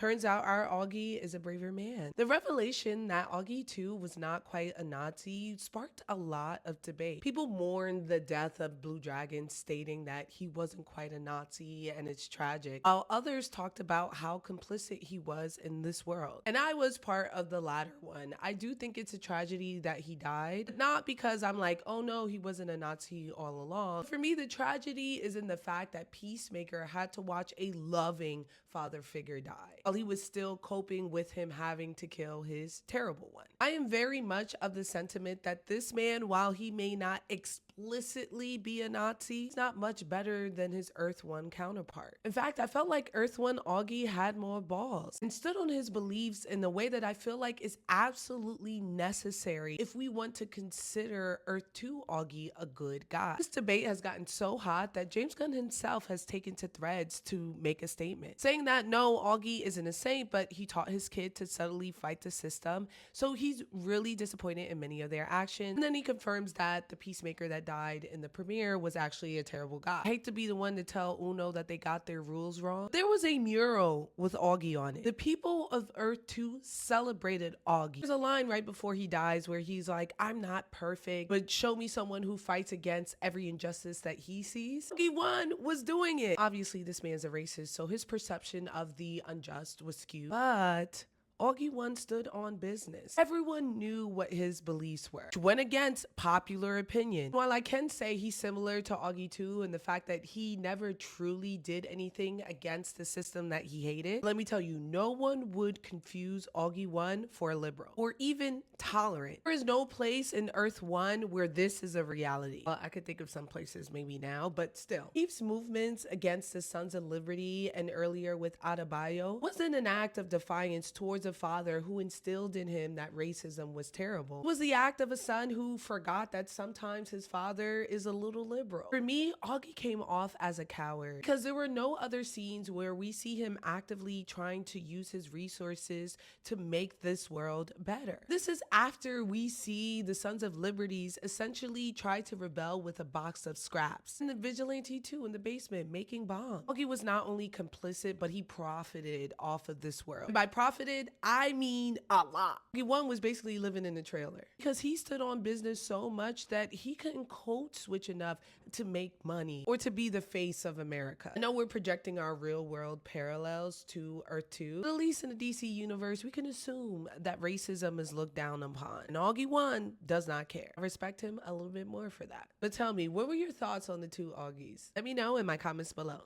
Turns out our Augie is a braver man. The revelation that Auggie too was not quite a Nazi sparked a lot of debate. People mourned the death of Blue Dragon, stating that he wasn't quite a Nazi and it's tragic, while others talked about how complicit he was in this world. And I was part of the latter one. I do think it's a tragedy that he died, not because I'm like, oh no, he wasn't a Nazi all along. For me, the tragedy is in the fact that Peacemaker had to watch a loving father figure die while he was still coping with him having to kill his terrible one. I am very much of the sentiment that this man, while he may not explicitly be a Nazi, is not much better than his Earth One counterpart. In fact, I felt like Earth One Auggie had more balls and stood on his beliefs in the way that I feel like is absolutely necessary if we want to consider Earth 2 Auggie a good guy. This debate has gotten so hot that James Gunn himself has taken to threads to make a statement, saying that no, Auggie isn't a saint, but he taught his kid to subtly fight the system, so he's really disappointed in many of their actions. And then he confirms that the Peacemaker that died in the premiere was actually a terrible guy. I hate to be the one to tell Uno that they got their rules wrong. There was a mural with Auggie on it. The people of Earth 2 celebrated Auggie. There's a line right before he dies where he's like, I'm not perfect, but show me someone who fights against every injustice that he sees. Auggie 1 was doing it. Obviously, this man's a racist, so his perception of the unjust was skewed, but Auggie 1 stood on business. Everyone knew what his beliefs were, which went against popular opinion. While I can say he's similar to Auggie 2 in the fact that he never truly did anything against the system that he hated, let me tell you, no one would confuse Auggie 1 for a liberal or even tolerant. There is no place in Earth 1 where this is a reality. Well, I could think of some places maybe now, but still. Eve's movements against the Sons of Liberty and earlier with Adebayo wasn't an act of defiance towards a father who instilled in him that racism was terrible. It was the act of a son who forgot that sometimes his father is a little liberal. For me, Auggie came off as a coward because there were no other scenes where we see him actively trying to use his resources to make this world better. This is after we see the Sons of Liberties essentially try to rebel with a box of scraps, and the Vigilante 2 in the basement making bombs. Auggie was not only complicit, but he profited off of this world. And by profited, I mean a lot. Auggie 1 was basically living in a trailer because he stood on business so much that he couldn't code switch enough to make money or to be the face of America. I know we're projecting our real world parallels to Earth 2, but at least in the DC universe, we can assume that racism is looked down upon. And Auggie 1 does not care. I respect him a little bit more for that. But tell me, what were your thoughts on the two Auggies? Let me know in my comments below.